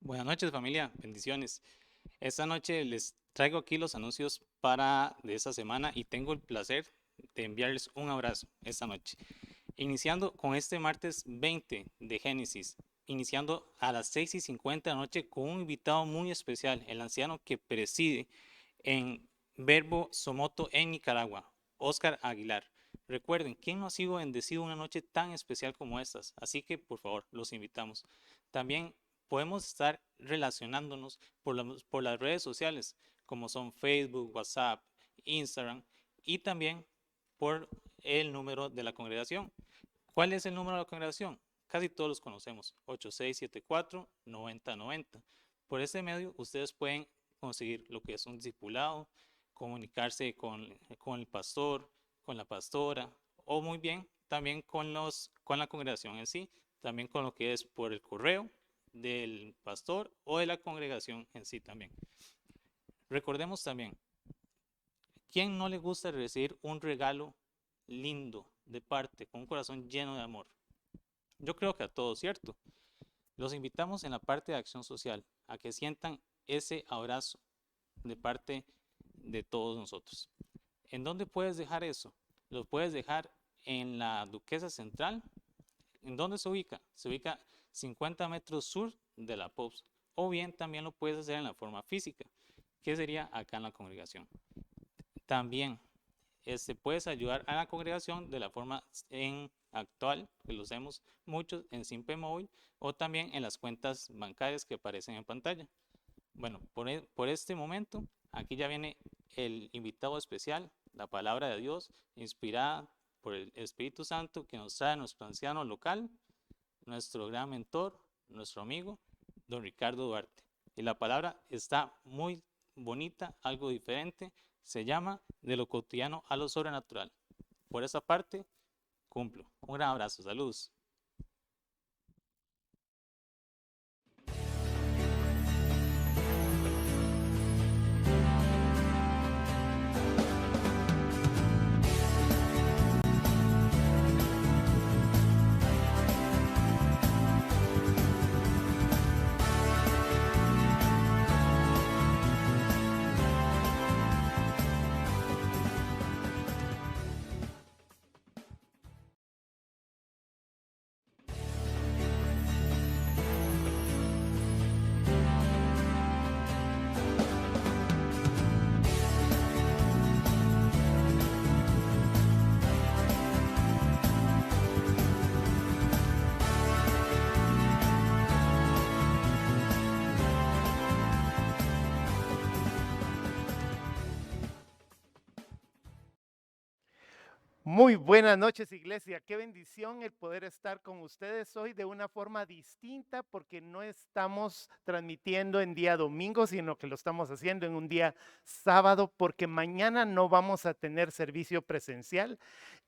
Buenas noches, familia, bendiciones. Esta noche les traigo aquí los anuncios para de esta semana y tengo el placer de enviarles un abrazo esta noche. Iniciando con este martes 20 de Génesis, iniciando a las 6:50 de la noche con un invitado muy especial, el anciano que preside en Verbo Somoto en Nicaragua, Óscar Aguilar. Recuerden, ¿quién no ha sido bendecido una noche tan especial como estas? Así que, por favor, los invitamos. También podemos estar relacionándonos por las redes sociales, como son Facebook, WhatsApp, Instagram, y también por el número de la congregación. ¿Cuál es el número de la congregación? Casi todos los conocemos, 8674-9090. Por este medio, ustedes pueden conseguir lo que es un discipulado, comunicarse con el pastor, con la pastora, o muy bien, también con la congregación en sí, también con lo que es por el correo del pastor o de la congregación en sí también. Recordemos también, ¿quién no le gusta recibir un regalo lindo de parte, con un corazón lleno de amor? Yo creo que a todos, ¿cierto? Los invitamos en la parte de acción social a que sientan ese abrazo de parte de todos nosotros. ¿En dónde puedes dejar eso? Lo puedes dejar en la Duquesa Central. ¿En dónde se ubica? Se ubica 50 metros sur de la POPS. O bien también lo puedes hacer en la forma física, que sería acá en la congregación. También puedes ayudar a la congregación de la forma en actual, que lo hacemos muchos en Simpe Móvil, o también en las cuentas bancarias que aparecen en pantalla. Bueno, por este momento, aquí ya viene el invitado especial, la palabra de Dios, inspirada por el Espíritu Santo que nos trae nuestro anciano local, nuestro gran mentor, nuestro amigo, don Ricardo Duarte. Y la palabra está muy bonita, algo diferente, se llama de lo cotidiano a lo sobrenatural. Por esa parte, cumplo. Un gran abrazo, saludos. Muy buenas noches, iglesia. Qué bendición el poder estar con ustedes hoy de una forma distinta, porque no estamos transmitiendo en día domingo, sino que lo estamos haciendo en un día sábado, porque mañana no vamos a tener servicio presencial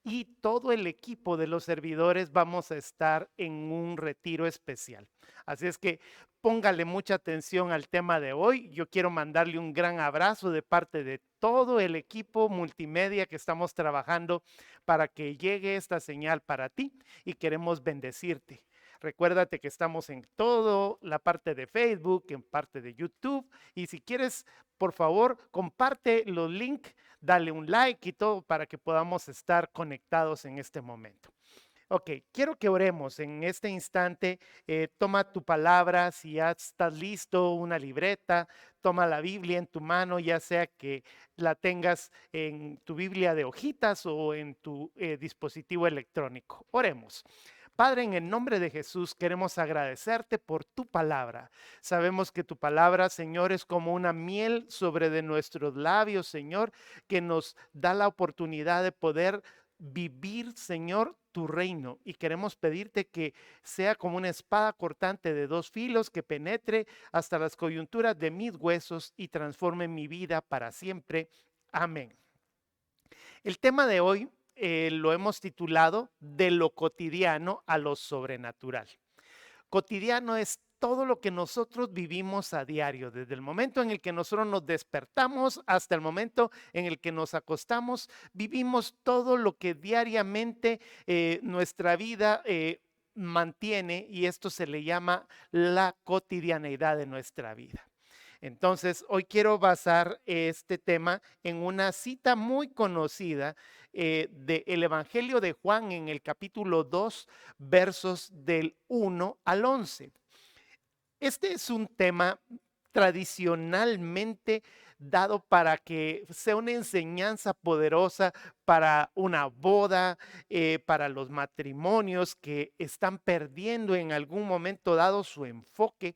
y todo el equipo de los servidores vamos a estar en un retiro especial. Así es que póngale mucha atención al tema de hoy. Yo quiero mandarle un gran abrazo de parte de todo el equipo multimedia que estamos trabajando para que llegue esta señal para ti y queremos bendecirte. Recuérdate que estamos en toda la parte de Facebook, en parte de YouTube, y si quieres, por favor, comparte los links, dale un like y todo para que podamos estar conectados en este momento. Ok, quiero que oremos en este instante. Toma tu palabra, si ya estás listo, una libreta, toma la Biblia en tu mano, ya sea que la tengas en tu Biblia de hojitas o en tu dispositivo electrónico. Oremos. Padre, en el nombre de Jesús queremos agradecerte por tu palabra. Sabemos que tu palabra, Señor, es como una miel sobre de nuestros labios, Señor, que nos da la oportunidad de poder vivir, Señor, tu reino. Y queremos pedirte que sea como una espada cortante de dos filos que penetre hasta las coyunturas de mis huesos y transforme mi vida para siempre. Amén. El tema de hoy lo hemos titulado De lo cotidiano a lo sobrenatural. Cotidiano es todo lo que nosotros vivimos a diario, desde el momento en el que nosotros nos despertamos hasta el momento en el que nos acostamos, vivimos todo lo que diariamente nuestra vida mantiene, y esto se le llama la cotidianeidad de nuestra vida. Entonces, hoy quiero basar este tema en una cita muy conocida del Evangelio de Juan en el capítulo 2, versos del 1 al 11. Este es un tema tradicionalmente dado para que sea una enseñanza poderosa para una boda, para los matrimonios que están perdiendo en algún momento dado su enfoque.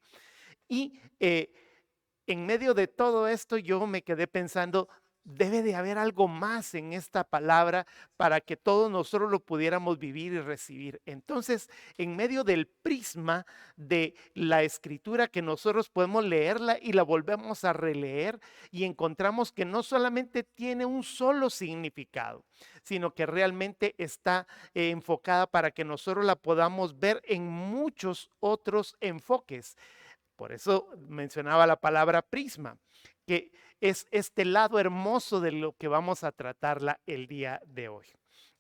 Y en medio de todo esto yo me quedé pensando, debe de haber algo más en esta palabra para que todos nosotros lo pudiéramos vivir y recibir. Entonces, en medio del prisma de la escritura, que nosotros podemos leerla y la volvemos a releer y encontramos que no solamente tiene un solo significado, sino que realmente está enfocada para que nosotros la podamos ver en muchos otros enfoques. Por eso mencionaba la palabra prisma, que es este lado hermoso de lo que vamos a tratarla el día de hoy.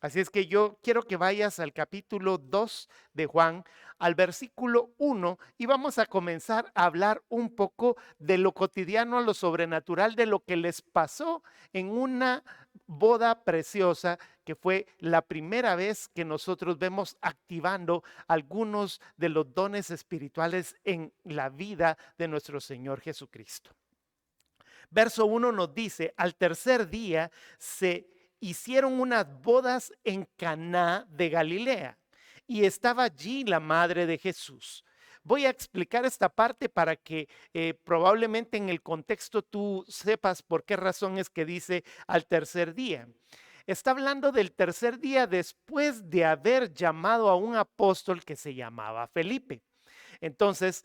Así es que yo quiero que vayas al capítulo 2 de Juan, al versículo 1, y vamos a comenzar a hablar un poco de lo cotidiano a lo sobrenatural, de lo que les pasó en una boda preciosa, que fue la primera vez que nosotros vemos activando algunos de los dones espirituales en la vida de nuestro Señor Jesucristo. Verso 1 nos dice, al tercer día se hicieron unas bodas en Caná de Galilea y estaba allí la madre de Jesús. Voy a explicar esta parte para que probablemente en el contexto tú sepas por qué razón es que dice al tercer día. Está hablando del tercer día después de haber llamado a un apóstol que se llamaba Felipe. Entonces,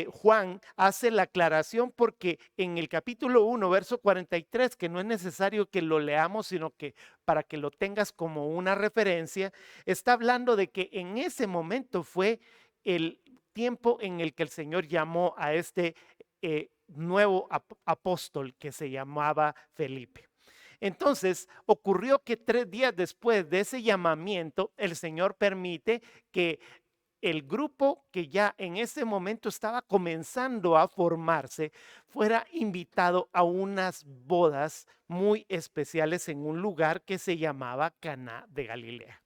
Juan hace la aclaración porque en el capítulo 1, verso 43, que no es necesario que lo leamos, sino que para que lo tengas como una referencia, está hablando de que en ese momento fue el tiempo en el que el Señor llamó a este nuevo apóstol que se llamaba Felipe. Entonces, ocurrió que 3 días después de ese llamamiento, el Señor permite que el grupo que ya en ese momento estaba comenzando a formarse fuera invitado a unas bodas muy especiales en un lugar que se llamaba Caná de Galilea.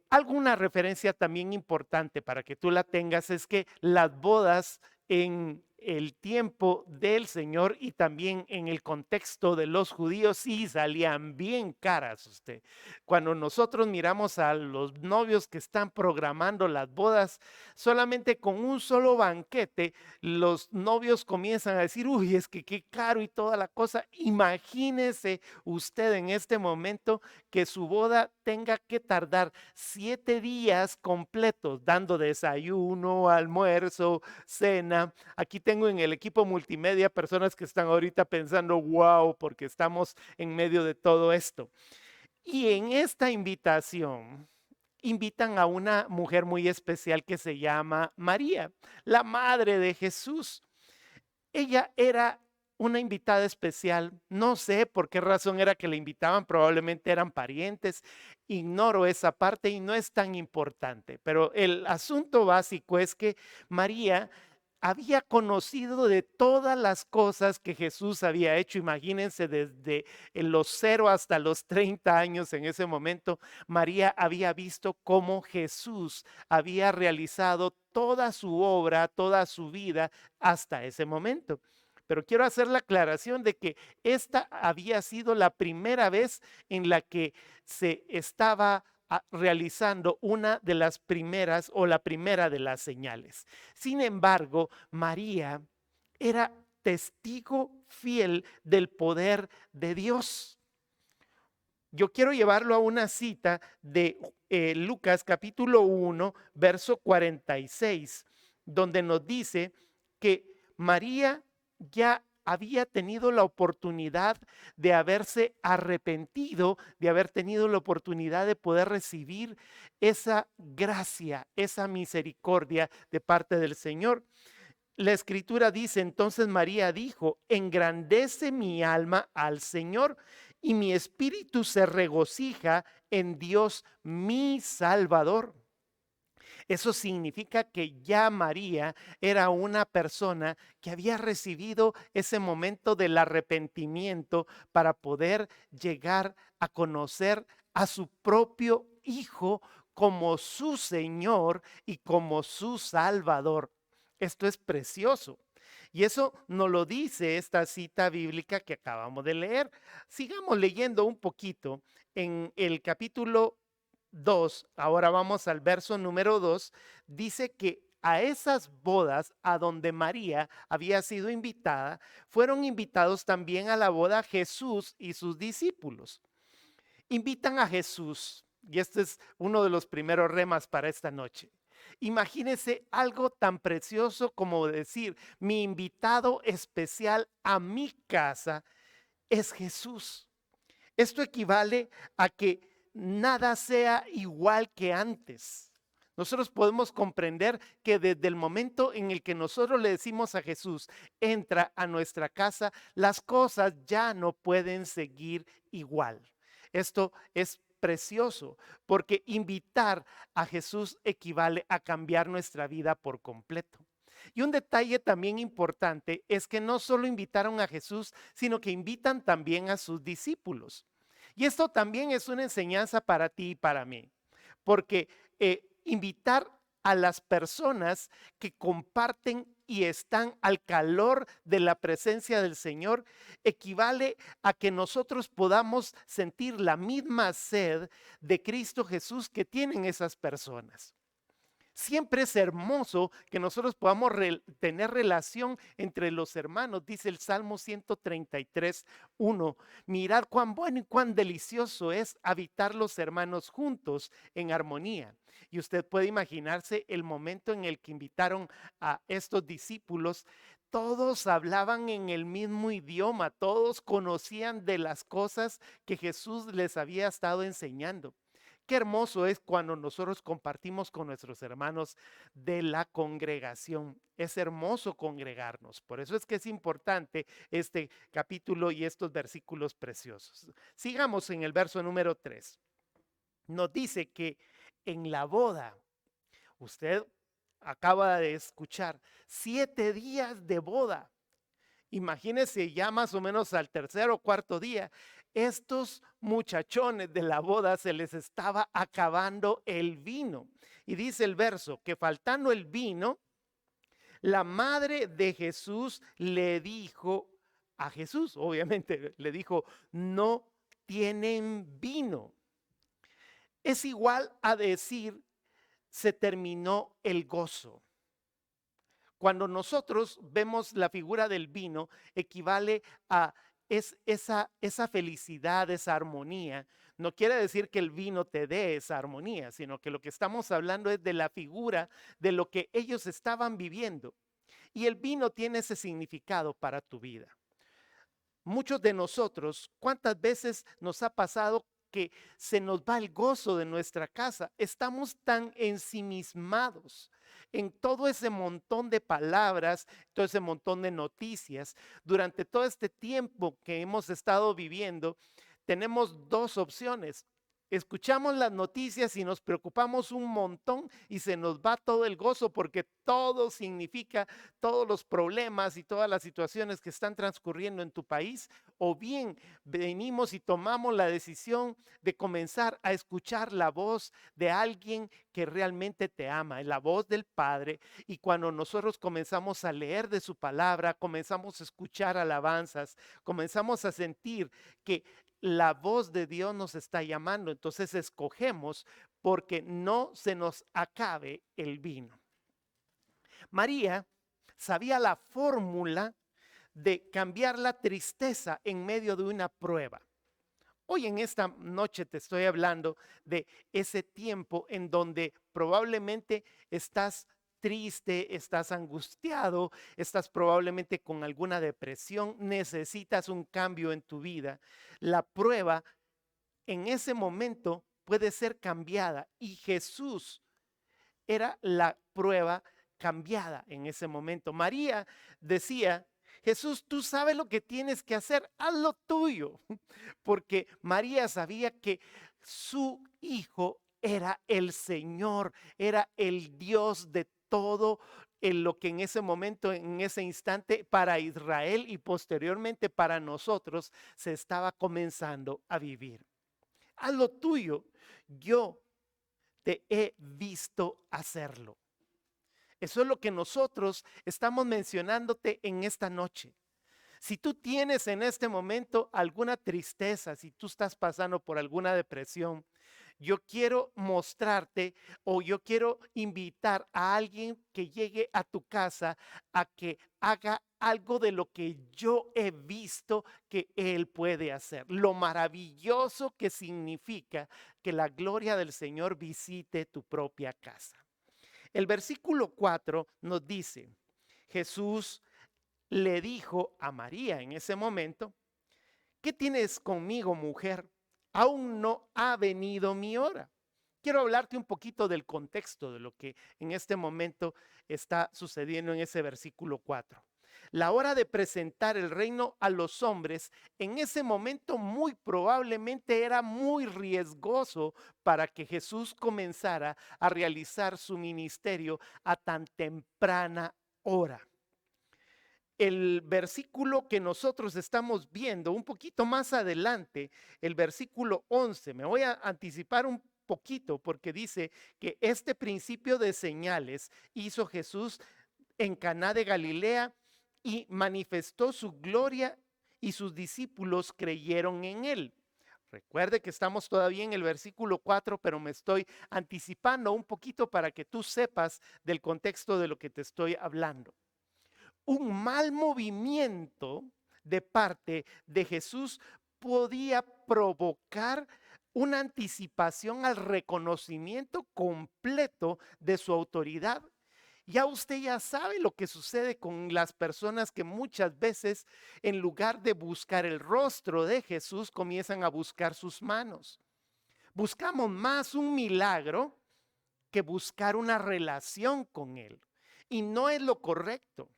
Alguna referencia también importante para que tú la tengas es que las bodas en el tiempo del Señor y también en el contexto de los judíos sí salían bien caras usted. Cuando nosotros miramos a los novios que están programando las bodas, solamente con un solo banquete, los novios comienzan a decir, uy, es que qué caro y toda la cosa. Imagínese usted en este momento que su boda tenga que tardar 7 días completos, dando desayuno, almuerzo, cena. Aquí tengo en el equipo multimedia personas que están ahorita pensando, wow, porque estamos en medio de todo esto. Y en esta invitación, invitan a una mujer muy especial que se llama María, la madre de Jesús. Ella era una invitada especial, no sé por qué razón era que la invitaban, probablemente eran parientes, ignoro esa parte y no es tan importante, pero el asunto básico es que María había conocido de todas las cosas que Jesús había hecho. Imagínense, desde los 0 hasta los 30 años en ese momento, María había visto cómo Jesús había realizado toda su obra, toda su vida hasta ese momento. Pero quiero hacer la aclaración de que esta había sido la primera vez en la que se estaba realizando una de las primeras o la primera de las señales. Sin embargo, María era testigo fiel del poder de Dios. Yo quiero llevarlo a una cita de Lucas capítulo 1, verso 46, donde nos dice que María ya había tenido la oportunidad de haberse arrepentido, de haber tenido la oportunidad de poder recibir esa gracia, esa misericordia de parte del Señor. La escritura dice, entonces María dijo, engrandece mi alma al Señor y mi espíritu se regocija en Dios mi Salvador. Eso significa que ya María era una persona que había recibido ese momento del arrepentimiento para poder llegar a conocer a su propio Hijo como su Señor y como su Salvador. Esto es precioso. Y eso nos lo dice esta cita bíblica que acabamos de leer. Sigamos leyendo un poquito en el capítulo 2. Ahora vamos al verso número 2. Dice que a esas bodas a donde María había sido invitada, fueron invitados también a la boda Jesús y sus discípulos. Invitan a Jesús, y este es uno de los primeros remas para esta noche. Imagínense algo tan precioso como decir, mi invitado especial a mi casa es Jesús. Esto equivale a que nada sea igual que antes. Nosotros podemos comprender que desde el momento en el que nosotros le decimos a Jesús, entra a nuestra casa, las cosas ya no pueden seguir igual. Esto es precioso porque invitar a Jesús equivale a cambiar nuestra vida por completo. Y un detalle también importante es que no solo invitaron a Jesús, sino que invitan también a sus discípulos. Y esto también es una enseñanza para ti y para mí, porque invitar a las personas que comparten y están al calor de la presencia del Señor equivale a que nosotros podamos sentir la misma sed de Cristo Jesús que tienen esas personas. Siempre es hermoso que nosotros podamos tener relación entre los hermanos, dice el Salmo 133:1. Mirad cuán bueno y cuán delicioso es habitar los hermanos juntos en armonía. Y usted puede imaginarse el momento en el que invitaron a estos discípulos. Todos hablaban en el mismo idioma, todos conocían de las cosas que Jesús les había estado enseñando. Qué hermoso es cuando nosotros compartimos con nuestros hermanos de la congregación. Es hermoso congregarnos. Por eso es que es importante este capítulo y estos versículos preciosos. Sigamos en el verso número 3. Nos dice que en la boda, usted acaba de escuchar, 7 días de boda. Imagínense ya más o menos al tercer o cuarto día, estos muchachones de la boda se les estaba acabando el vino. Y dice el verso que faltando el vino, la madre de Jesús le dijo a Jesús, obviamente le dijo, no tienen vino. Es igual a decir, se terminó el gozo. Cuando nosotros vemos la figura del vino, equivale a esa felicidad, esa armonía. No quiere decir que el vino te dé esa armonía, sino que lo que estamos hablando es de la figura de lo que ellos estaban viviendo. Y el vino tiene ese significado para tu vida. Muchos de nosotros, ¿cuántas veces nos ha pasado que se nos va el gozo de nuestra casa? Estamos tan ensimismados en todo ese montón de palabras, todo ese montón de noticias. Durante todo este tiempo que hemos estado viviendo, tenemos dos opciones. Escuchamos las noticias y nos preocupamos un montón y se nos va todo el gozo porque todo significa todos los problemas y todas las situaciones que están transcurriendo en tu país. O bien venimos y tomamos la decisión de comenzar a escuchar la voz de alguien que realmente te ama, la voz del Padre. Y cuando nosotros comenzamos a leer de su palabra, comenzamos a escuchar alabanzas, comenzamos a sentir que la voz de Dios nos está llamando. Entonces escogemos porque no se nos acabe el vino. María sabía la fórmula de cambiar la tristeza en medio de una prueba. Hoy en esta noche te estoy hablando de ese tiempo en donde probablemente estás triste, estás angustiado, estás probablemente con alguna depresión, necesitas un cambio en tu vida. La prueba en ese momento puede ser cambiada y Jesús era la prueba cambiada en ese momento. María decía Jesús, tú sabes lo que tienes que hacer, haz lo tuyo. Porque María sabía que su hijo era el Señor, era el Dios de todo en lo que en ese momento, en ese instante, para Israel y posteriormente para nosotros, se estaba comenzando a vivir. Haz lo tuyo, yo te he visto hacerlo. Eso es lo que nosotros estamos mencionándote en esta noche. Si tú tienes en este momento alguna tristeza, si tú estás pasando por alguna depresión, yo quiero mostrarte o yo quiero invitar a alguien que llegue a tu casa a que haga algo de lo que yo he visto que él puede hacer. Lo maravilloso que significa que la gloria del Señor visite tu propia casa. El versículo 4 nos dice, Jesús le dijo a María en ese momento, ¿qué tienes conmigo, mujer? Aún no ha venido mi hora. Quiero hablarte un poquito del contexto de lo que en este momento está sucediendo en ese versículo 4. La hora de presentar el reino a los hombres en ese momento muy probablemente era muy riesgoso para que Jesús comenzara a realizar su ministerio a tan temprana hora. El versículo que nosotros estamos viendo un poquito más adelante, el versículo 11, me voy a anticipar un poquito porque dice que este principio de señales hizo Jesús en Caná de Galilea y manifestó su gloria y sus discípulos creyeron en él. Recuerde que estamos todavía en el versículo 4, pero me estoy anticipando un poquito para que tú sepas del contexto de lo que te estoy hablando. Un mal movimiento de parte de Jesús podía provocar una anticipación al reconocimiento completo de su autoridad. Ya usted ya sabe lo que sucede con las personas que muchas veces en lugar de buscar el rostro de Jesús comienzan a buscar sus manos. Buscamos más un milagro que buscar una relación con Él. Y no es lo correcto.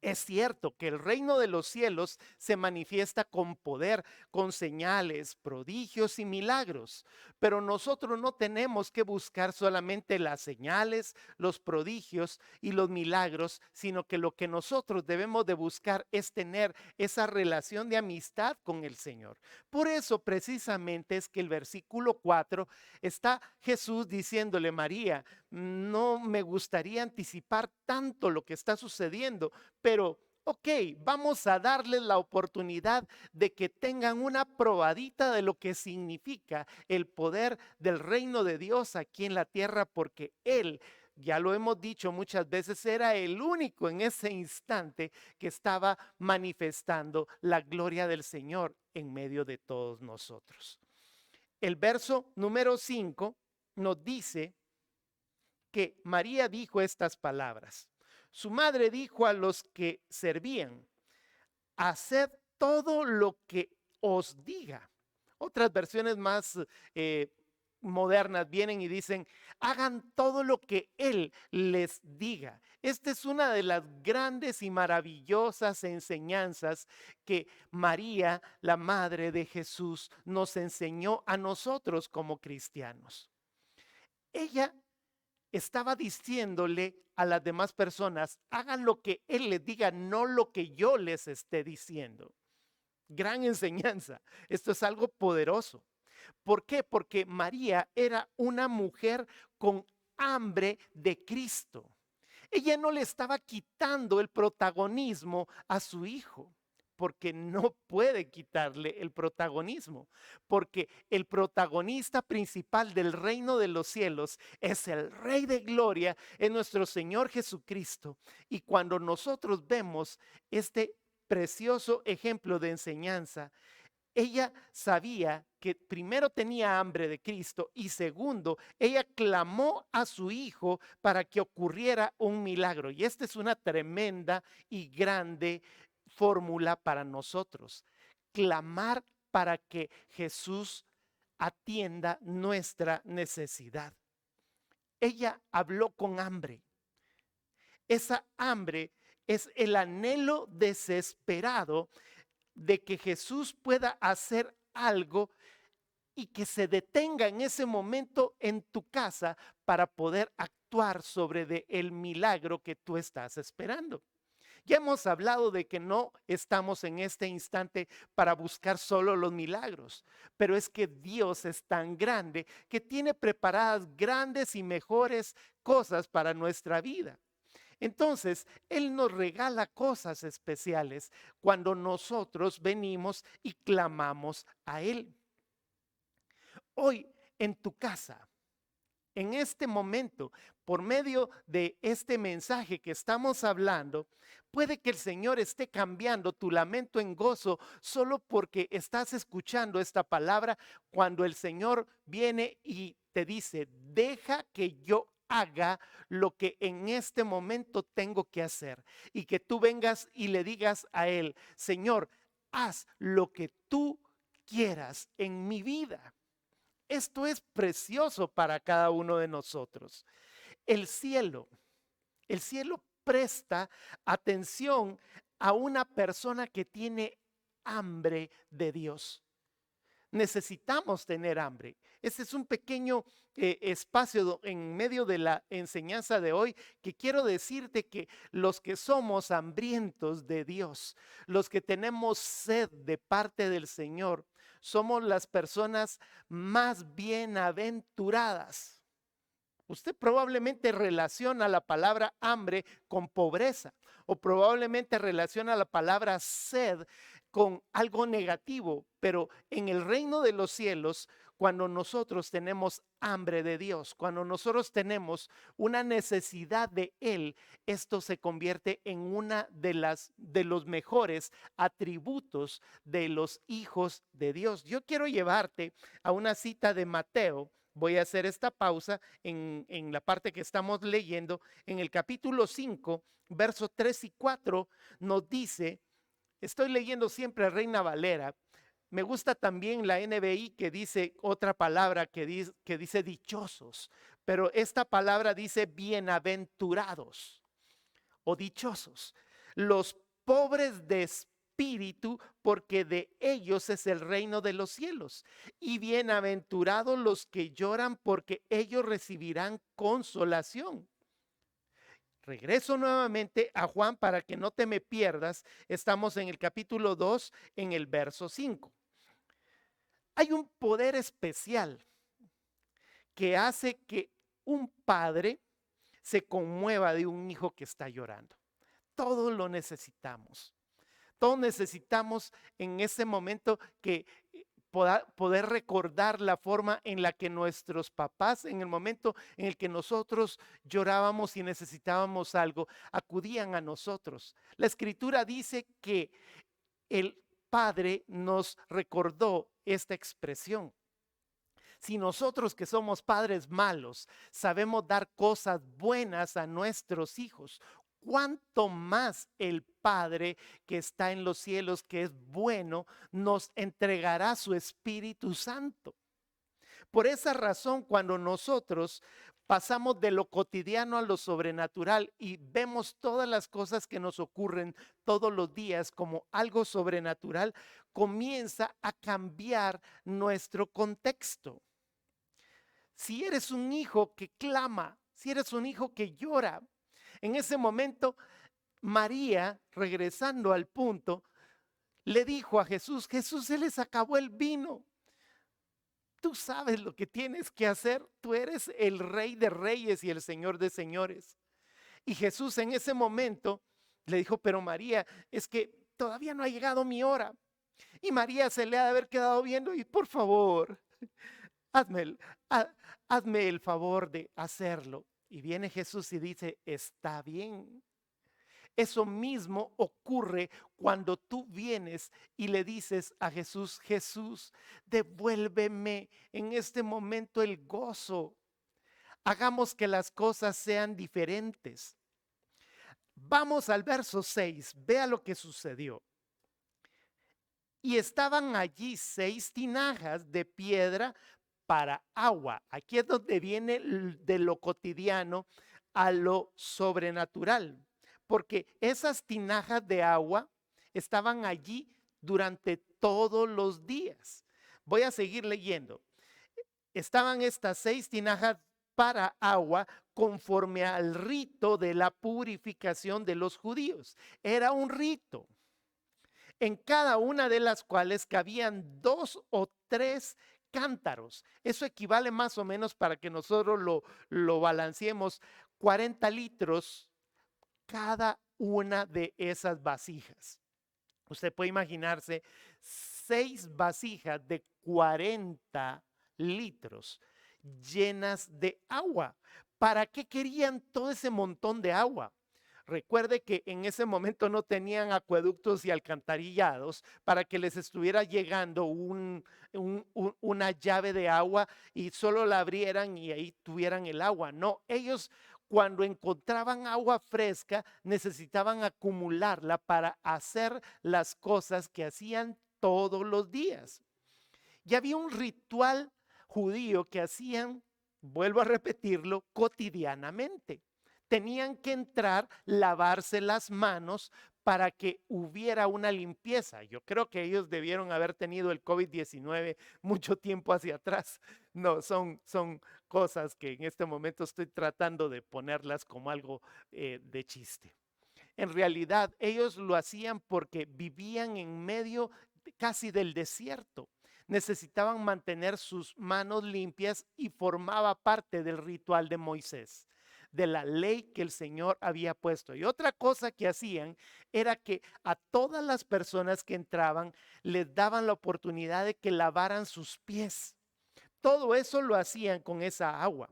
Es cierto que el reino de los cielos se manifiesta con poder, con señales, prodigios y milagros, pero nosotros no tenemos que buscar solamente las señales, los prodigios y los milagros, sino que lo que nosotros debemos de buscar es tener esa relación de amistad con el Señor. Por eso precisamente es que el versículo 4 está Jesús diciéndole, María, no me gustaría anticipar tanto lo que está sucediendo, pero ok, vamos a darles la oportunidad de que tengan una probadita de lo que significa el poder del reino de Dios aquí en la tierra, porque Él, ya lo hemos dicho muchas veces, era el único en ese instante que estaba manifestando la gloria del Señor en medio de todos nosotros. El verso número 5 nos dice que María dijo estas palabras. Su madre dijo a los que servían, haced todo lo que os diga. Otras versiones más modernas vienen y dicen, hagan todo lo que Él les diga. Esta es una de las grandes y maravillosas enseñanzas que María, la madre de Jesús, nos enseñó a nosotros como cristianos. Ella estaba diciéndole a las demás personas, hagan lo que Él les diga, no lo que yo les esté diciendo. Gran enseñanza. Esto es algo poderoso. ¿Por qué? Porque María era una mujer con hambre de Cristo. Ella no le estaba quitando el protagonismo a su hijo, porque no puede quitarle el protagonismo, porque el protagonista principal del reino de los cielos es el Rey de Gloria, es nuestro Señor Jesucristo. Y cuando nosotros vemos este precioso ejemplo de enseñanza, ella sabía que primero tenía hambre de Cristo y segundo, ella clamó a su hijo para que ocurriera un milagro. Y esta es una tremenda y grande fórmula para nosotros. Clamar para que Jesús atienda nuestra necesidad. Ella habló con hambre. Esa hambre es el anhelo desesperado de que Jesús pueda hacer algo y que se detenga en ese momento en tu casa para poder actuar sobre el milagro que tú estás esperando. Ya hemos hablado de que no estamos en este instante para buscar solo los milagros, pero es que Dios es tan grande que tiene preparadas grandes y mejores cosas para nuestra vida. Entonces, Él nos regala cosas especiales cuando nosotros venimos y clamamos a Él. Hoy en tu casa, en este momento, por medio de este mensaje que estamos hablando, puede que el Señor esté cambiando tu lamento en gozo solo porque estás escuchando esta palabra cuando el Señor viene y te dice, deja que yo haga lo que en este momento tengo que hacer, y que tú vengas y le digas a Él, Señor, haz lo que tú quieras en mi vida. Esto es precioso para cada uno de nosotros. El cielo, el cielo presta atención a una persona que tiene hambre de Dios. Necesitamos tener hambre. Este es un pequeño espacio en medio de la enseñanza de hoy que quiero decirte que los que somos hambrientos de Dios, los que tenemos sed de parte del Señor, somos las personas más bienaventuradas. Usted probablemente relaciona la palabra hambre con pobreza, o probablemente relaciona la palabra sed con algo negativo, pero en el reino de los cielos, cuando nosotros tenemos hambre de Dios, cuando nosotros tenemos una necesidad de Él, esto se convierte en una de los mejores atributos de los hijos de Dios. Yo quiero llevarte a una cita de Mateo. Voy a hacer esta pausa en la parte que estamos leyendo. En el capítulo 5, versos 3 y 4, nos dice, estoy leyendo siempre a Reina Valera. Me gusta también la NBI que dice otra palabra que dice dichosos, pero esta palabra dice bienaventurados o dichosos. Los pobres de espíritu, porque de ellos es el reino de los cielos. Y bienaventurados los que lloran, porque ellos recibirán consolación. Regreso nuevamente a Juan para que no te me pierdas. Estamos en el capítulo 2, en el verso 5. Hay un poder especial que hace que un padre se conmueva de un hijo que está llorando. Todos lo necesitamos. Todos necesitamos en ese momento que poder recordar la forma en la que nuestros papás, en el momento en el que nosotros llorábamos y necesitábamos algo, acudían a nosotros. La escritura dice que el Padre nos recordó esta expresión. Si nosotros que somos padres malos sabemos dar cosas buenas a nuestros hijos, ¿cuánto más el Padre que está en los cielos, que es bueno, nos entregará su Espíritu Santo? Por esa razón, cuando nosotros pasamos de lo cotidiano a lo sobrenatural y vemos todas las cosas que nos ocurren todos los días como algo sobrenatural, comienza a cambiar nuestro contexto. Si eres un hijo que clama, si eres un hijo que llora, en ese momento María, regresando al punto, le dijo a Jesús, Jesús, se les acabó el vino. Tú sabes lo que tienes que hacer. Tú eres el Rey de Reyes y el Señor de Señores. Y Jesús en ese momento le dijo, pero María, es que todavía no ha llegado mi hora. Y María se le ha de haber quedado viendo y por favor, hazme el favor de hacerlo. Y viene Jesús y dice, está bien. Eso mismo ocurre cuando tú vienes y le dices a Jesús, Jesús, devuélveme en este momento el gozo. Hagamos que las cosas sean diferentes. Vamos al verso 6, vea lo que sucedió. Y estaban allí 6 tinajas de piedra para agua. Aquí es donde viene de lo cotidiano a lo sobrenatural. porque esas tinajas de agua estaban allí durante todos los días. Voy a seguir leyendo. Estaban estas 6 tinajas para agua conforme al rito de la purificación de los judíos. Era un rito, en cada una de las cuales cabían 2 o 3 cántaros. Eso equivale más o menos, para que nosotros lo balanceemos, 40 litros cada una de esas vasijas. Usted puede imaginarse 6 vasijas de 40 litros llenas de agua. ¿Para qué querían todo ese montón de agua? Recuerde que en ese momento no tenían acueductos y alcantarillados para que les estuviera llegando una llave de agua y solo la abrieran y ahí tuvieran el agua. No, ellos, cuando encontraban agua fresca, necesitaban acumularla para hacer las cosas que hacían todos los días. Y había un ritual judío que hacían, vuelvo a repetirlo, cotidianamente. Tenían que entrar, lavarse las manos para que hubiera una limpieza. Yo creo que ellos debieron haber tenido el COVID-19 mucho tiempo hacia atrás. No, son cosas que en este momento estoy tratando de ponerlas como algo de chiste. En realidad, ellos lo hacían porque vivían en medio casi del desierto. Necesitaban mantener sus manos limpias y formaba parte del ritual de Moisés, de la ley que el Señor había puesto. Y otra cosa que hacían era que a todas las personas que entraban les daban la oportunidad de que lavaran sus pies. Todo eso lo hacían con esa agua.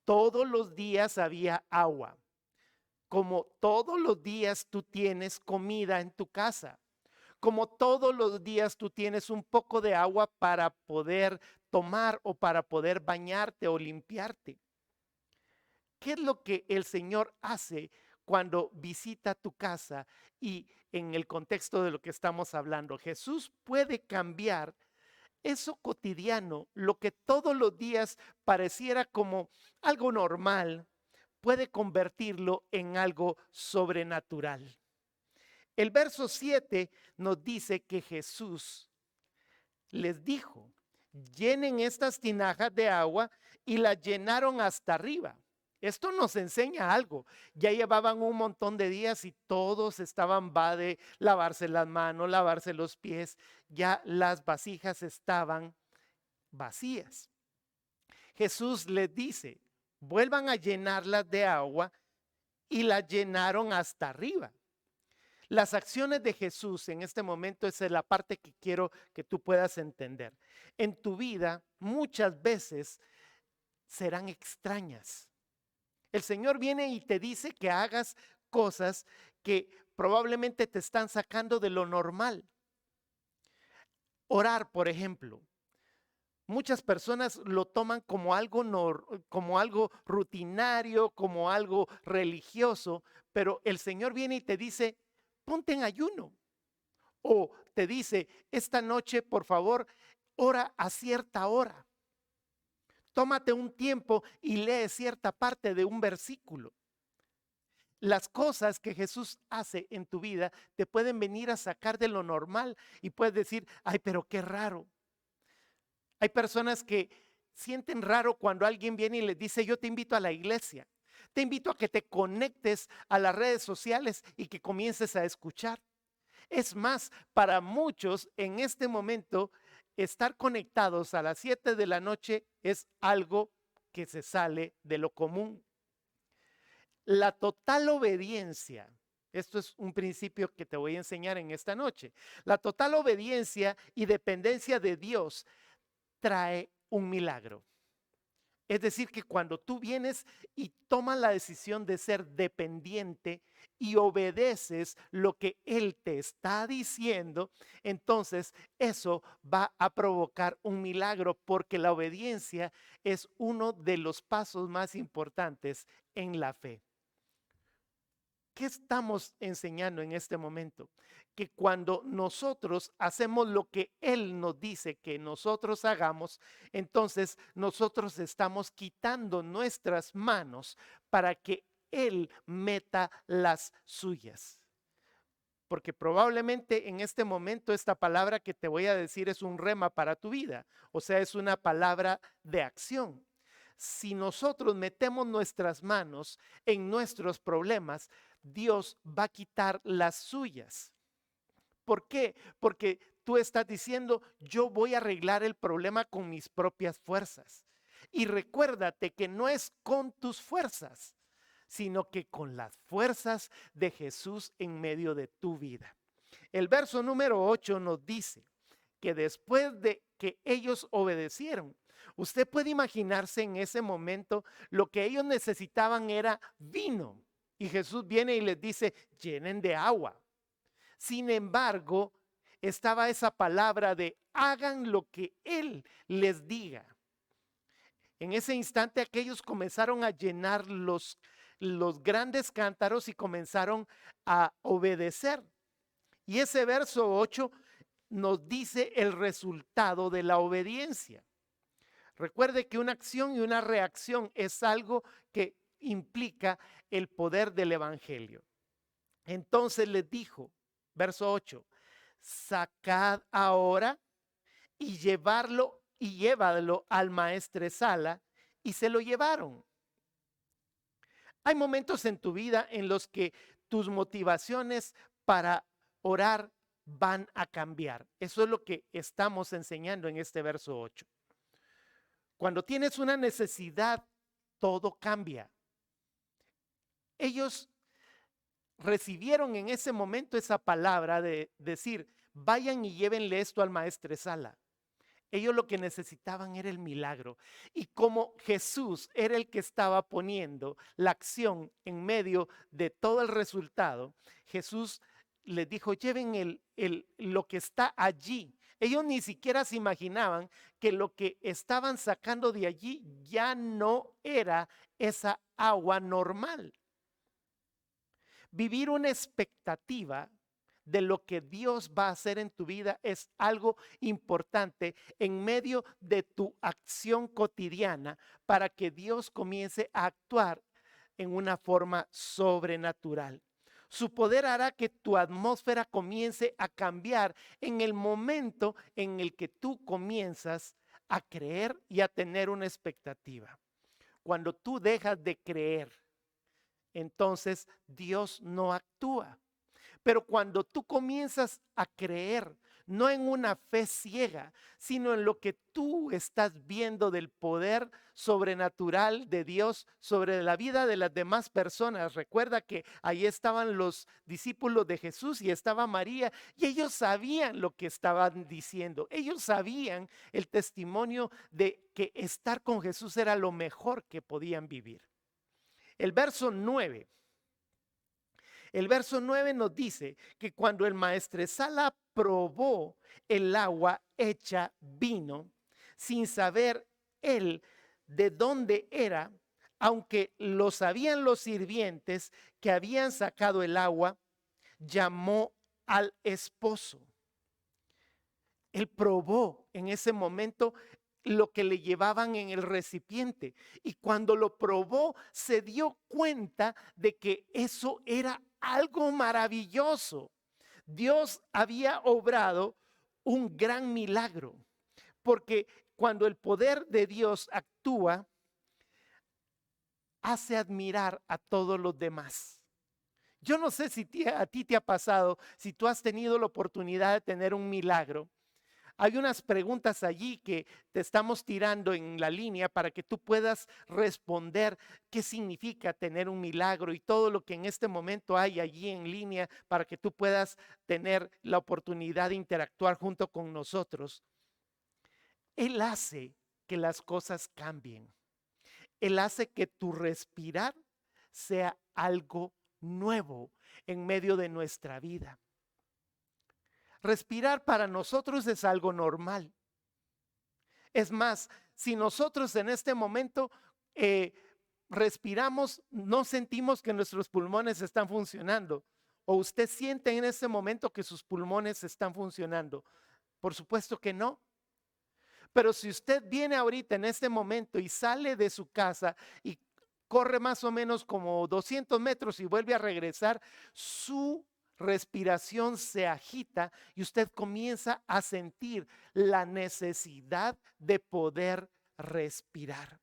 Todos los días había agua. Como todos los días tú tienes comida en tu casa. Como todos los días tú tienes un poco de agua para poder tomar o para poder bañarte o limpiarte. ¿Qué es lo que el Señor hace cuando visita tu casa? Y en el contexto de lo que estamos hablando, Jesús puede cambiar eso cotidiano, lo que todos los días pareciera como algo normal, puede convertirlo en algo sobrenatural. El verso 7 nos dice que Jesús les dijo: llenen estas tinajas de agua, y las llenaron hasta arriba. Esto nos enseña algo. Ya llevaban un montón de días y todos estaban de lavarse las manos, lavarse los pies. Ya las vasijas estaban vacías. Jesús les dice: vuelvan a llenarlas de agua, y las llenaron hasta arriba. Las acciones de Jesús en este momento es la parte que quiero que tú puedas entender. En tu vida muchas veces serán extrañas. El Señor viene y te dice que hagas cosas que probablemente te están sacando de lo normal. Orar, por ejemplo. Muchas personas lo toman como algo rutinario, como algo religioso, pero el Señor viene y te dice: ponte en ayuno. O te dice: esta noche, por favor, ora a cierta hora. Tómate un tiempo y lee cierta parte de un versículo. Las cosas que Jesús hace en tu vida te pueden venir a sacar de lo normal y puedes decir: ay, pero qué raro. Hay personas que sienten raro cuando alguien viene y les dice: yo te invito a la iglesia. Te invito a que te conectes a las redes sociales y que comiences a escuchar. Es más, para muchos en este momento, estar conectados a las 7 de la noche es algo que se sale de lo común. La total obediencia, esto es un principio que te voy a enseñar en esta noche. La total obediencia y dependencia de Dios trae un milagro. Es decir, que cuando tú vienes y tomas la decisión de ser dependiente y obedeces lo que Él te está diciendo, entonces eso va a provocar un milagro, porque la obediencia es uno de los pasos más importantes en la fe. ¿Qué estamos enseñando en este momento? Que cuando nosotros hacemos lo que Él nos dice que nosotros hagamos, entonces nosotros estamos quitando nuestras manos para que Él meta las suyas. Porque probablemente en este momento esta palabra que te voy a decir es un rema para tu vida, o sea, es una palabra de acción. Si nosotros metemos nuestras manos en nuestros problemas, Dios va a quitar las suyas. ¿Por qué? Porque tú estás diciendo, yo voy a arreglar el problema con mis propias fuerzas. Y recuérdate que no es con tus fuerzas, sino que con las fuerzas de Jesús en medio de tu vida. El verso número 8 nos dice que después de que ellos obedecieron, usted puede imaginarse en ese momento lo que ellos necesitaban era vino. Y Jesús viene y les dice, llenen de agua. Sin embargo, estaba esa palabra de hagan lo que Él les diga. En ese instante aquellos comenzaron a llenar los grandes cántaros y comenzaron a obedecer. Y ese verso 8 nos dice el resultado de la obediencia. Recuerde que una acción y una reacción es algo que implica el poder del evangelio. Entonces les dijo, verso 8, sacad ahora y llévalo al maestresala, y se lo llevaron. Hay momentos en tu vida en los que tus motivaciones para orar van a cambiar. Eso es lo que estamos enseñando en este verso 8. Cuando tienes una necesidad, todo cambia. Ellos recibieron en ese momento esa palabra de decir, vayan y llévenle esto al maestresala. Ellos lo que necesitaban era el milagro. Y como Jesús era el que estaba poniendo la acción en medio de todo el resultado, Jesús les dijo, lleven lo que está allí. Ellos ni siquiera se imaginaban que lo que estaban sacando de allí ya no era esa agua normal. Vivir una expectativa de lo que Dios va a hacer en tu vida es algo importante en medio de tu acción cotidiana para que Dios comience a actuar en una forma sobrenatural. Su poder hará que tu atmósfera comience a cambiar en el momento en el que tú comienzas a creer y a tener una expectativa. Cuando tú dejas de creer, entonces Dios no actúa. Pero cuando tú comienzas a creer, no en una fe ciega, sino en lo que tú estás viendo del poder sobrenatural de Dios sobre la vida de las demás personas. Recuerda que ahí estaban los discípulos de Jesús y estaba María, y ellos sabían lo que estaban diciendo. Ellos sabían el testimonio de que estar con Jesús era lo mejor que podían vivir. El verso 9 nos dice que cuando el maestresala probó el agua hecha vino, sin saber él de dónde era, aunque lo sabían los sirvientes que habían sacado el agua, llamó al esposo. Él probó en ese momento lo que le llevaban en el recipiente, y cuando lo probó se dio cuenta de que eso era algo maravilloso. Dios había obrado un gran milagro, porque cuando el poder de Dios actúa, hace admirar a todos los demás. Yo no sé si a ti te ha pasado, si tú has tenido la oportunidad de tener un milagro. Hay unas preguntas allí que te estamos tirando en la línea para que tú puedas responder qué significa tener un milagro y todo lo que en este momento hay allí en línea para que tú puedas tener la oportunidad de interactuar junto con nosotros. Él hace que las cosas cambien. Él hace que tu respirar sea algo nuevo en medio de nuestra vida. Respirar para nosotros es algo normal. Es más, si nosotros en este momento respiramos, no sentimos que nuestros pulmones están funcionando. ¿O usted siente en este momento que sus pulmones están funcionando? Por supuesto que no. Pero si usted viene ahorita en este momento y sale de su casa y corre más o menos como 200 metros y vuelve a regresar, su respiración se agita y usted comienza a sentir la necesidad de poder respirar.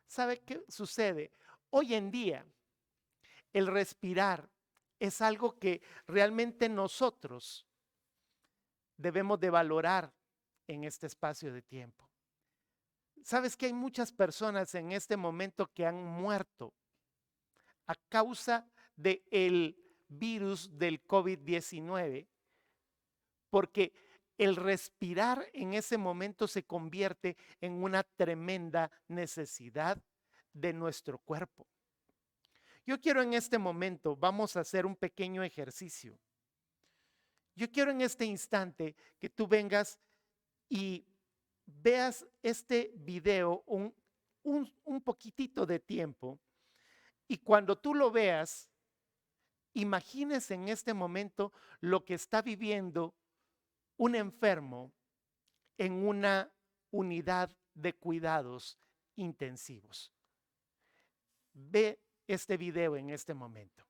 ¿Sabe qué sucede? Hoy en día, el respirar es algo que realmente nosotros debemos de valorar en este espacio de tiempo. ¿Sabes que hay muchas personas en este momento que han muerto a causa del virus del COVID-19? Porque el respirar en ese momento se convierte en una tremenda necesidad de nuestro cuerpo. Yo quiero en este momento, vamos a hacer un pequeño ejercicio. Yo quiero en este instante que tú vengas y veas este video un poquitito de tiempo, y cuando tú lo veas, imagines en este momento lo que está viviendo un enfermo en una unidad de cuidados intensivos. Ve este video en este momento.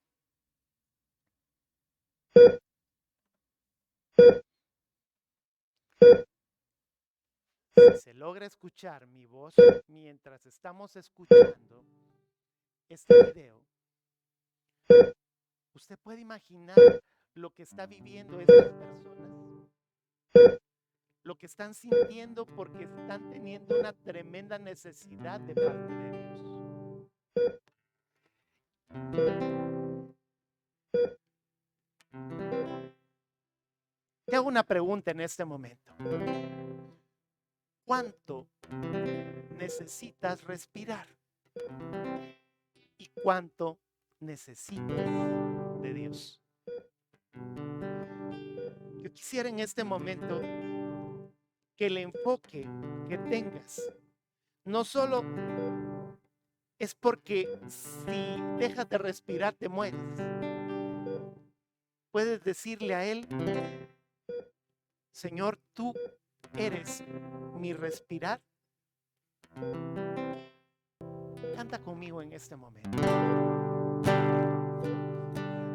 Si se logra escuchar mi voz mientras estamos escuchando este video, usted puede imaginar lo que está viviendo estas personas, lo que están sintiendo porque están teniendo una tremenda necesidad de parte de Dios. Te hago una pregunta en este momento. ¿Cuánto necesitas respirar? ¿Y cuánto necesitas de Dios? Yo quisiera en este momento que el enfoque que tengas no solo es porque si dejas de respirar te mueres. Puedes decirle a Él: Señor, tú eres mi respirar. Canta conmigo en este momento.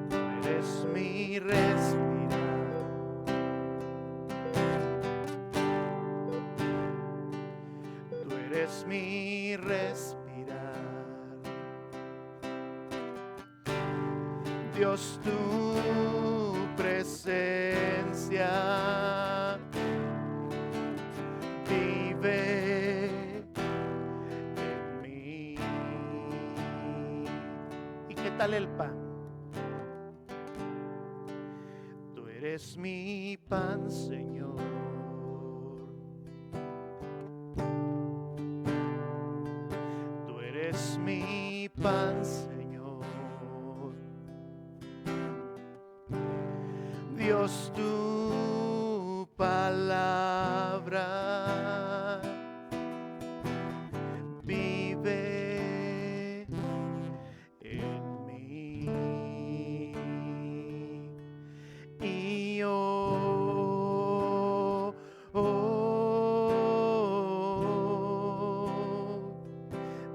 Tú eres mi respirar. Tú eres mi respirar. Dios, tu presencia vive en mí. ¿Y qué tal el pan? Tú eres mi pan, Señor. Tú eres mi pan, Señor. Dios, tu palabra vive en mí. Y yo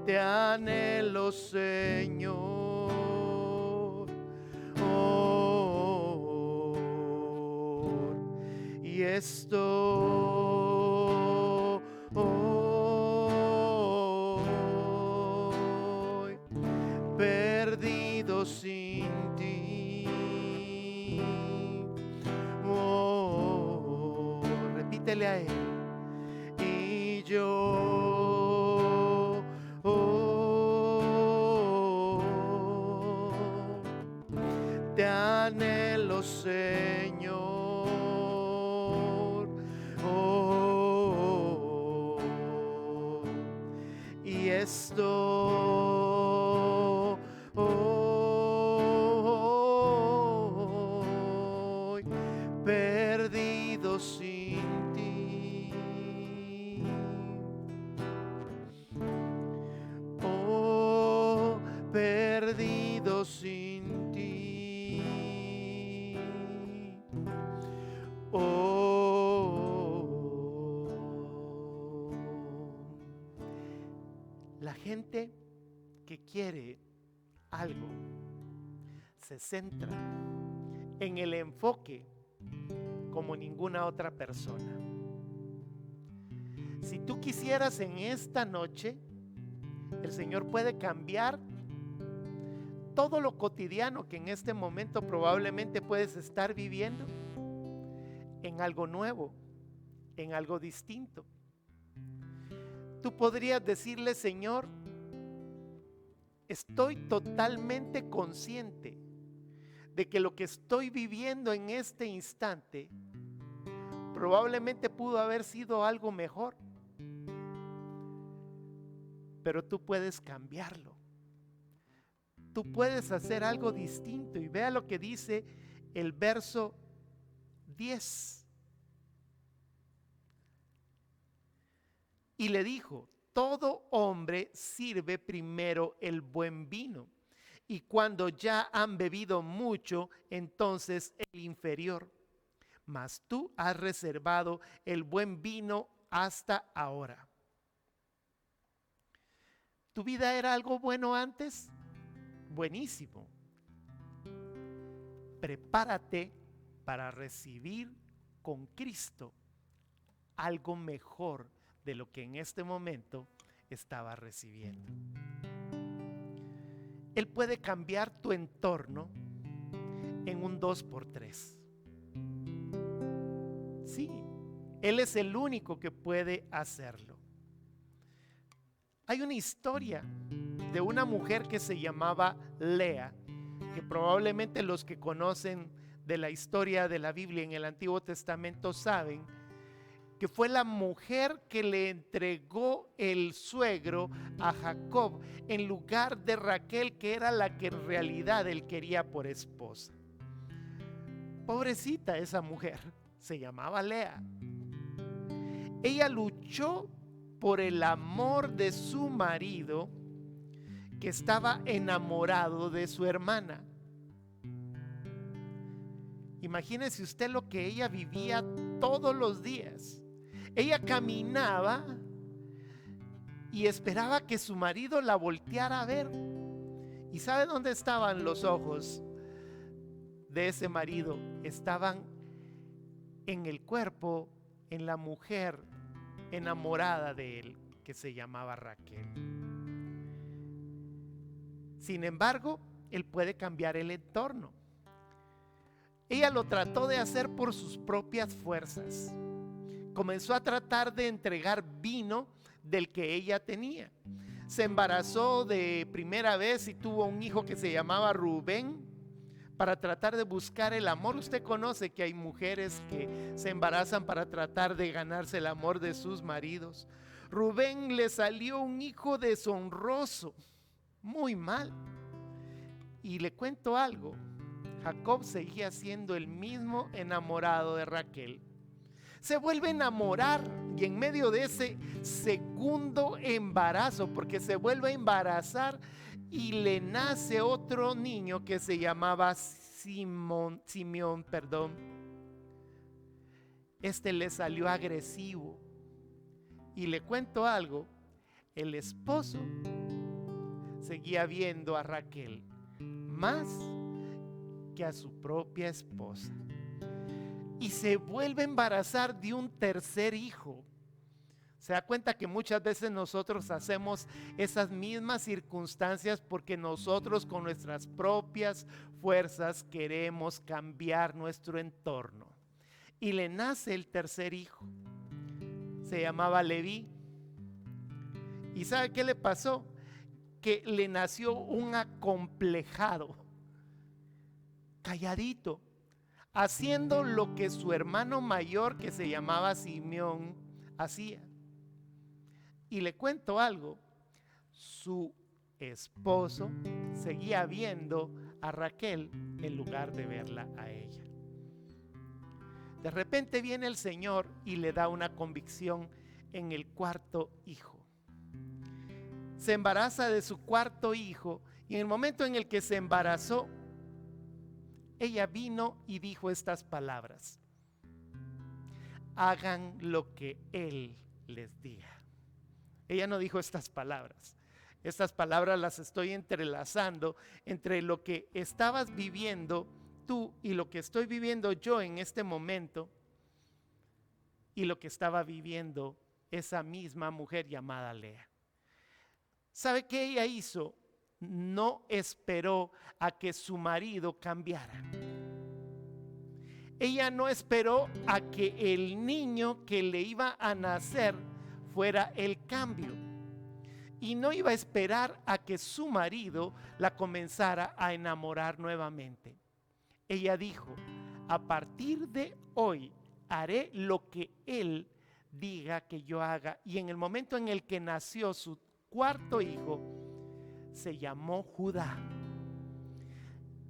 te anhelo, Señor. Y estoy perdido sin ti. Repítele a Él. Y yo te anhelo, Señor. Y estoy perdido sin ti. Oh, perdido sin ti. La gente que quiere algo, se centra en el enfoque como ninguna otra persona. Si tú quisieras en esta noche, el Señor puede cambiar todo lo cotidiano que en este momento probablemente puedes estar viviendo en algo nuevo, en algo distinto. Tú podrías decirle: Señor, estoy totalmente consciente de que lo que estoy viviendo en este instante probablemente pudo haber sido algo mejor, pero tú puedes cambiarlo. Tú puedes hacer algo distinto. Y vea lo que dice el verso 10. Y le dijo: todo hombre sirve primero el buen vino, y cuando ya han bebido mucho, entonces el inferior. Mas tú has reservado el buen vino hasta ahora. ¿Tu vida era algo bueno antes? Buenísimo. Prepárate para recibir con Cristo algo mejor de lo que en este momento estaba recibiendo. Él puede cambiar tu entorno en un 2x3. Sí, Él es el único que puede hacerlo. Hay una historia de una mujer que se llamaba Lea, que probablemente los que conocen de la historia de la Biblia en el Antiguo Testamento saben que fue la mujer que le entregó el suegro a Jacob en lugar de Raquel, que era la que en realidad él quería por esposa. Pobrecita esa mujer, se llamaba Lea. Ella luchó por el amor de su marido, que estaba enamorado de su hermana. Imagínese usted lo que ella vivía todos los días. Ella caminaba y esperaba que su marido la volteara a ver. ¿Y sabe dónde estaban los ojos de ese marido? Estaban en el cuerpo, en la mujer enamorada de él, que se llamaba Raquel. Sin embargo, él puede cambiar el entorno. Ella lo trató de hacer por sus propias fuerzas. Comenzó a tratar de entregar vino del que ella tenía. Se embarazó de primera vez y tuvo un hijo que se llamaba Rubén, para tratar de buscar el amor. Usted conoce que hay mujeres que se embarazan para tratar de ganarse el amor de sus maridos. Rubén le salió un hijo deshonroso, muy mal. Y le cuento algo: Jacob seguía siendo el mismo enamorado de Raquel. Se vuelve a enamorar y en medio de ese segundo embarazo, porque se vuelve a embarazar y le nace otro niño que se llamaba Simeón. Este le salió agresivo. Y le cuento algo: el esposo seguía viendo a Raquel más que a su propia esposa. Y se vuelve a embarazar de un tercer hijo. Se da cuenta que muchas veces nosotros hacemos esas mismas circunstancias porque nosotros con nuestras propias fuerzas queremos cambiar nuestro entorno. Y le nace el tercer hijo. Se llamaba Leví. ¿Y sabe qué le pasó? Que le nació un acomplejado, calladito, haciendo lo que su hermano mayor, que se llamaba Simeón, hacía. Y le cuento algo: su esposo seguía viendo a Raquel en lugar de verla a ella. De repente viene el Señor y le da una convicción en el cuarto hijo. Se embaraza de su cuarto hijo y en el momento en el que se embarazó, ella vino y dijo estas palabras: hagan lo que Él les diga. Ella no dijo estas palabras. Estas palabras las estoy entrelazando entre lo que estabas viviendo tú y lo que estoy viviendo yo en este momento y lo que estaba viviendo esa misma mujer llamada Lea. ¿Sabe qué ella hizo? No esperó a que su marido cambiara. Ella no esperó a que el niño que le iba a nacer fuera el cambio. Y no iba a esperar a que su marido la comenzara a enamorar nuevamente. Ella dijo: a partir de hoy haré lo que él diga que yo haga. Y en el momento en el que nació su cuarto hijo, se llamó Judá.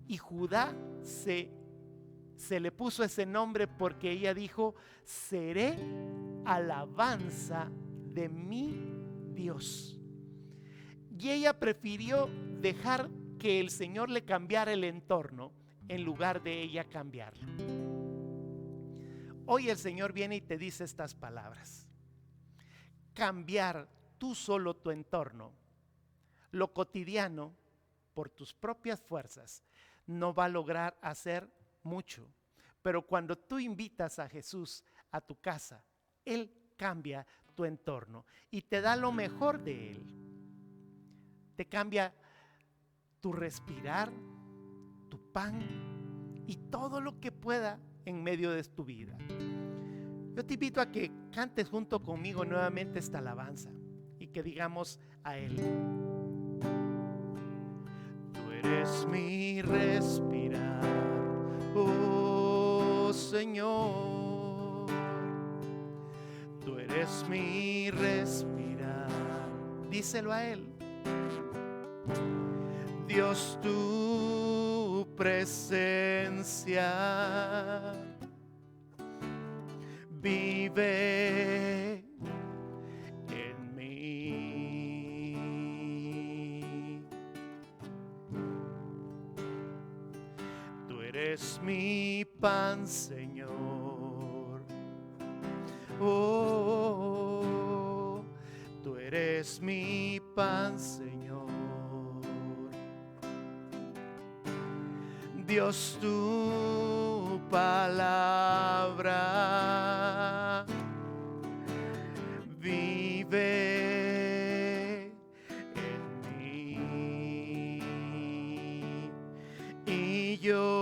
Y Judá se le puso ese nombre porque ella dijo: seré alabanza de mi Dios. Y ella prefirió dejar que el Señor le cambiara el entorno en lugar de ella cambiarlo. Hoy el Señor viene y te dice estas palabras: cambiar tú solo tu entorno, lo cotidiano, por tus propias fuerzas, no va a lograr hacer mucho. Pero cuando tú invitas a Jesús a tu casa, Él cambia tu entorno y te da lo mejor de Él. Te cambia tu respirar, tu pan y todo lo que pueda en medio de tu vida. Yo te invito a que cantes junto conmigo nuevamente esta alabanza y que digamos a Él: tú eres mi respirar, oh Señor. Tú eres mi respirar. Díselo a Él. Dios, tu presencia vive en mí. Tú eres mi pan, Señor. Oh, tú eres mi pan, Señor. Dios, tu palabra vive en mí. Y yo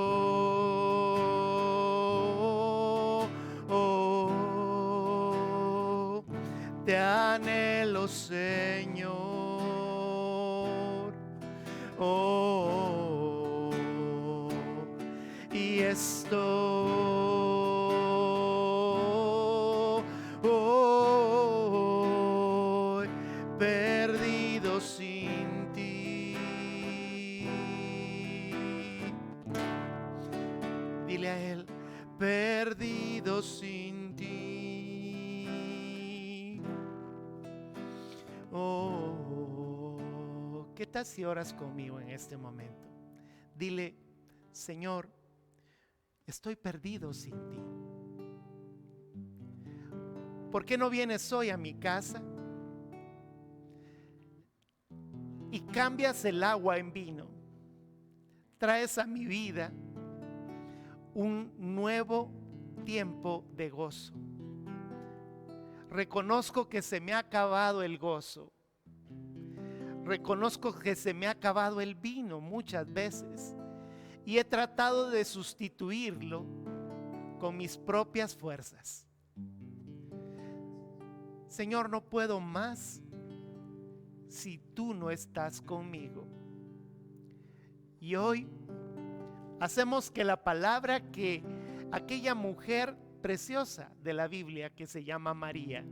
te anhelo, Señor. Y estoy perdido sin ti. Dile a Él: perdido sin ti. ¿Qué tal si oras conmigo en este momento? Dile: Señor, estoy perdido sin ti. ¿Por qué no vienes hoy a mi casa y cambias el agua en vino? Traes a mi vida un nuevo tiempo de gozo. Reconozco que se me ha acabado el gozo. Reconozco que se me ha acabado el vino muchas veces y he tratado de sustituirlo con mis propias fuerzas. Señor, no puedo más si tú no estás conmigo. Y hoy hacemos que la palabra que aquella mujer preciosa de la Biblia que se llama María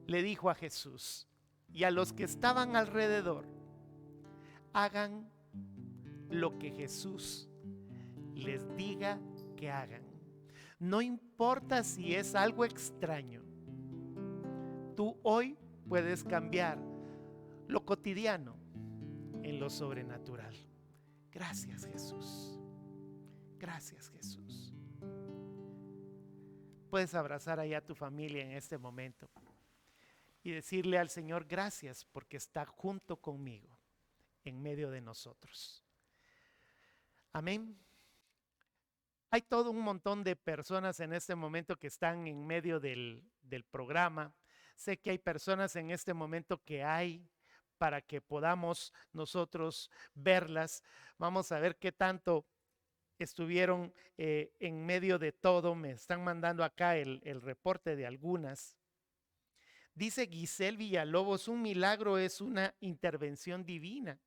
le dijo a Jesús y a los que estaban alrededor: hagan lo que Jesús les diga que hagan. No importa si es algo extraño, tú hoy puedes cambiar lo cotidiano en lo sobrenatural. Gracias, Jesús. Gracias, Jesús. Puedes abrazar allá a tu familia en este momento y decirle al Señor gracias porque está junto conmigo en medio de nosotros. Amén. Hay todo un montón de personas en este momento que están en medio del programa. Sé que hay personas en este momento que hay para que podamos nosotros verlas. Vamos a ver qué tanto estuvieron en medio de todo. Me están mandando acá el reporte de algunas. Dice Giselle Villalobos, un milagro es una intervención divina.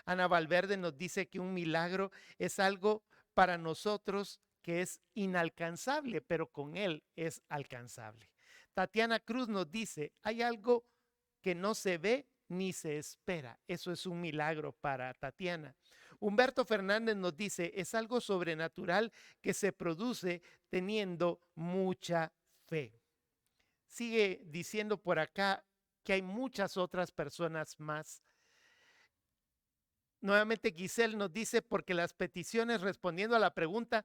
Ana Valverde nos dice que un milagro es algo para nosotros que es inalcanzable, pero con Él es alcanzable. Tatiana Cruz nos dice, hay algo que no se ve ni se espera. Eso es un milagro para Tatiana. Humberto Fernández nos dice, es algo sobrenatural que se produce teniendo mucha fe. Sigue diciendo por acá que hay muchas otras personas más. Nuevamente Giselle nos dice, porque las peticiones, respondiendo a la pregunta,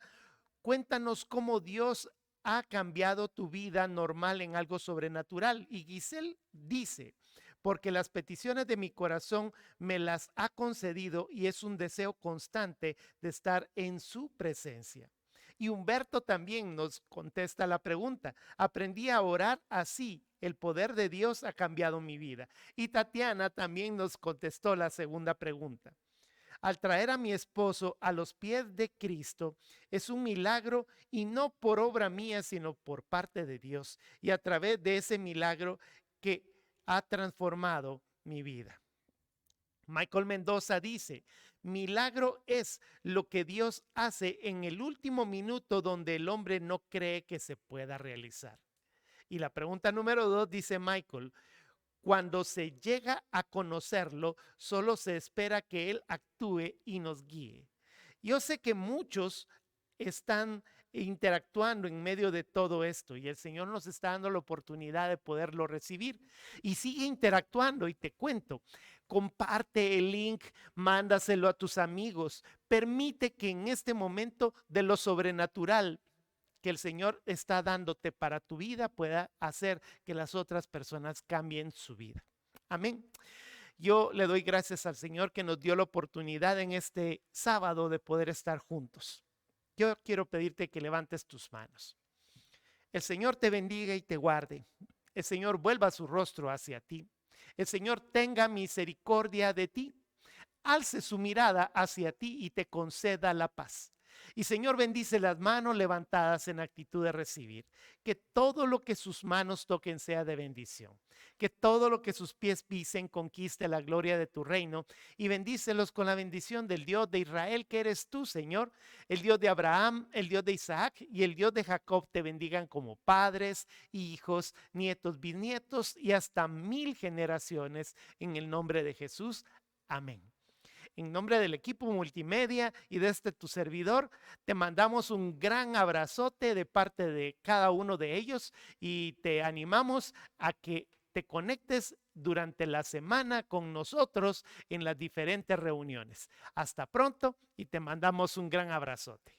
cuéntanos cómo Dios ha cambiado tu vida normal en algo sobrenatural. Y Giselle dice, porque las peticiones de mi corazón me las ha concedido y es un deseo constante de estar en su presencia. Y Humberto también nos contesta la pregunta, aprendí a orar así, el poder de Dios ha cambiado mi vida. Y Tatiana también nos contestó la segunda pregunta. Al traer a mi esposo a los pies de Cristo es un milagro y no por obra mía, sino por parte de Dios. Y a través de ese milagro que ha transformado mi vida. Michael Mendoza dice, milagro es lo que Dios hace en el último minuto donde el hombre no cree que se pueda realizar. Y la pregunta número 2 dice Michael, cuando se llega a conocerlo, solo se espera que Él actúe y nos guíe. Yo sé que muchos están interactuando en medio de todo esto y el Señor nos está dando la oportunidad de poderlo recibir y sigue interactuando. Y te cuento, comparte el link, mándaselo a tus amigos, permite que en este momento de lo sobrenatural que el Señor está dándote para tu vida pueda hacer que las otras personas cambien su vida. Amén. Yo le doy gracias al Señor que nos dio la oportunidad en este sábado de poder estar juntos. Yo quiero pedirte que levantes tus manos. El Señor te bendiga y te guarde. El Señor vuelva su rostro hacia ti. El Señor tenga misericordia de ti. Alce su mirada hacia ti y te conceda la paz. Y Señor, bendice las manos levantadas en actitud de recibir. Que todo lo que sus manos toquen sea de bendición. Que todo lo que sus pies pisen conquiste la gloria de tu reino. Y bendícelos con la bendición del Dios de Israel, que eres tú, Señor. El Dios de Abraham, el Dios de Isaac y el Dios de Jacob te bendigan como padres, hijos, nietos, bisnietos y hasta 1000 generaciones. En el nombre de Jesús. Amén. En nombre del equipo multimedia y de tu servidor, te mandamos un gran abrazote de parte de cada uno de ellos y te animamos a que te conectes durante la semana con nosotros en las diferentes reuniones. Hasta pronto y te mandamos un gran abrazote.